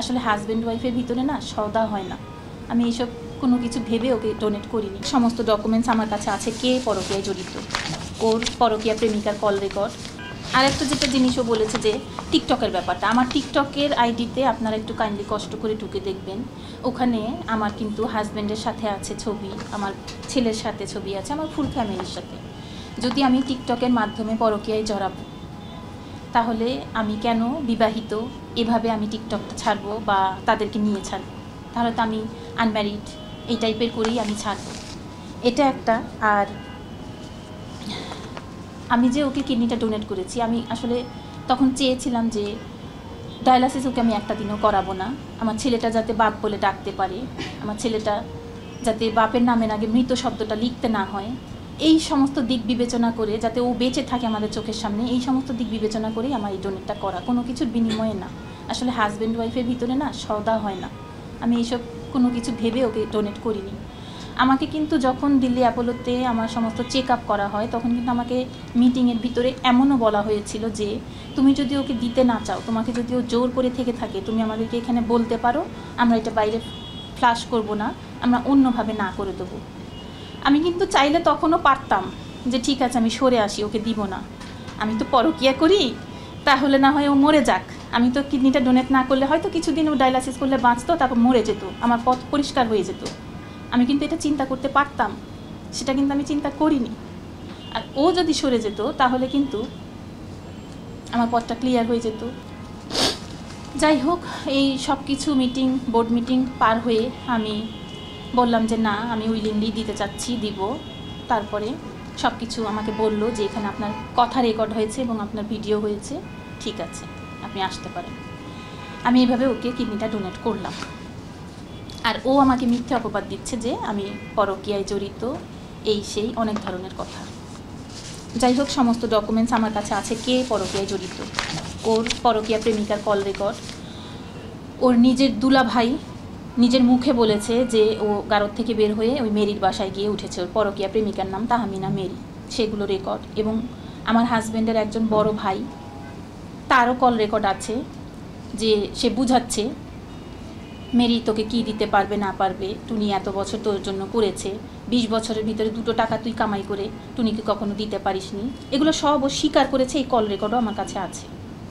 আসলে হাজব্যান্ড ওয়াইফের ভিতরে না সওদা হয় না। আমি এইসব কোনো কিছু ভেবে ওকে ডোনেট করিনি। সমস্ত ডকুমেন্টস আমার কাছে আছে, কে পরকীয়ায় জড়িত, ওর পরকীয়া প্রেমিকার কল রেকর্ড। আর একটা যেটা জিনিসও বলেছে যে টিকটকের ব্যাপারটা, আমার টিকটকের আইডিতে আপনারা একটু কাইন্ডলি কষ্ট করে ঢুকে দেখবেন, ওখানে আমার কিন্তু হাজব্যান্ডের সাথে আছে ছবি, আমার ছেলের সাথে ছবি আছে, আমার ফুল ফ্যামিলির সাথে। যদি আমি টিকটকের মাধ্যমে পরকীয়ায় জড়াবো, তাহলে আমি কেন বিবাহিত এভাবে আমি টিকটকটা ছাড়বো বা তাদেরকে নিয়ে ছাড়বো? তাহলে তো আমি আনম্যারিড এই টাইপের করেই আমি ছাড়বো, এটা একটা। আর আমি যে ওকে কিডনিটা ডোনেট করেছি, আমি আসলে তখন চেয়েছিলাম যে ডায়ালাসিস ওকে আমি একটা দিনও করাবো না। আমার ছেলেটা যাতে বাপ বলে ডাকতে পারে, আমার ছেলেটা যাতে বাপের নামের আগে মৃত শব্দটা লিখতে না হয়, এই সমস্ত দিক বিবেচনা করে, যাতে ও বেঁচে থাকে আমাদের চোখের সামনে, এই সমস্ত দিক বিবেচনা করেই আমার এই ডোনেটটা করা, কোনো কিছুর বিনিময়ে না। আসলে হাজব্যান্ড ওয়াইফের ভিতরে না সওদা হয় না। আমি এইসব কোনো কিছু ভেবে ওকে ডোনেট করিনি। আমাকে কিন্তু যখন দিল্লি অ্যাপোলোতে আমার সমস্ত চেক আপ করা হয়, তখন কিন্তু আমাকে মিটিংয়ের ভিতরে এমনও বলা হয়েছিল যে তুমি যদি ওকে দিতে না চাও, তোমাকে যদি ও জোর করে থেকে থাকে, তুমি আমাদেরকে এখানে বলতে পারো, আমরা এটা বাইরে ফ্লাশ করব না, আমরা অন্যভাবে না করে দেবো। আমি কিন্তু চাইলে তখনও পারতাম যে ঠিক আছে আমি সরে আসি, ওকে দিব না, আমি তো পরকীয়া করি, তাহলে না হয় ও মরে যাক। আমি তো কিডনিটা ডোনেট না করলে হয়তো কিছুদিন ও ডায়ালাসিস করলে বাঁচতো, তারপর মরে যেত, আমার পথ পরিষ্কার হয়ে যেত। আমি কিন্তু এটা চিন্তা করতে পারতাম, সেটা কিন্তু আমি চিন্তা করিনি। আর ও যদি সরে যেত তাহলে কিন্তু আমার পথটা ক্লিয়ার হয়ে যেত। যাই হোক, এই সব কিছু মিটিং, বোর্ড মিটিং পার হয়ে আমি বললাম যে না, আমি উইলিংলি দিতে চাচ্ছি, দিব। তারপরে সব কিছু আমাকে বললো যে এখানে আপনার কথা রেকর্ড হয়েছে এবং আপনার ভিডিও হয়েছে, ঠিক আছে আপনি আসতে পারেন। আমি এইভাবে ওকে কিডনিটা ডোনেট করলাম। আর ও আমাকে মিথ্যে অপবাদ দিচ্ছে যে আমি পরকীয়ায় জড়িত, এই সেই অনেক ধরনের কথা। যাই হোক, সমস্ত ডকুমেন্টস আমার কাছে আছে, কে পরকীয়ায় জড়িত, ওর পরকীয়া প্রেমিকার কল রেকর্ড। ওর নিজের দুলা ভাই নিজের মুখে বলেছে যে ও গারদ থেকে বের হয়ে ওই মেরির বাসায় গিয়ে উঠেছে, ওর পরকীয়া প্রেমিকার নাম তাহমিনা মেরি, সেগুলো রেকর্ড। এবং আমার হাজব্যান্ডের একজন বড় ভাই, তারও কল রেকর্ড আছে, যে সে বুঝাচ্ছে মেরি তোকে কি দিতে পারবে না পারবে, টুনি এত বছর তোর জন্য করেছে, 20 বছরের ভিতরে 2 টাকা তুই কামাই করে টুনিকে কখনো দিতে পারিসনি, এগুলো সব ও স্বীকার করেছে, এই কল রেকর্ডও আমার কাছে আছে।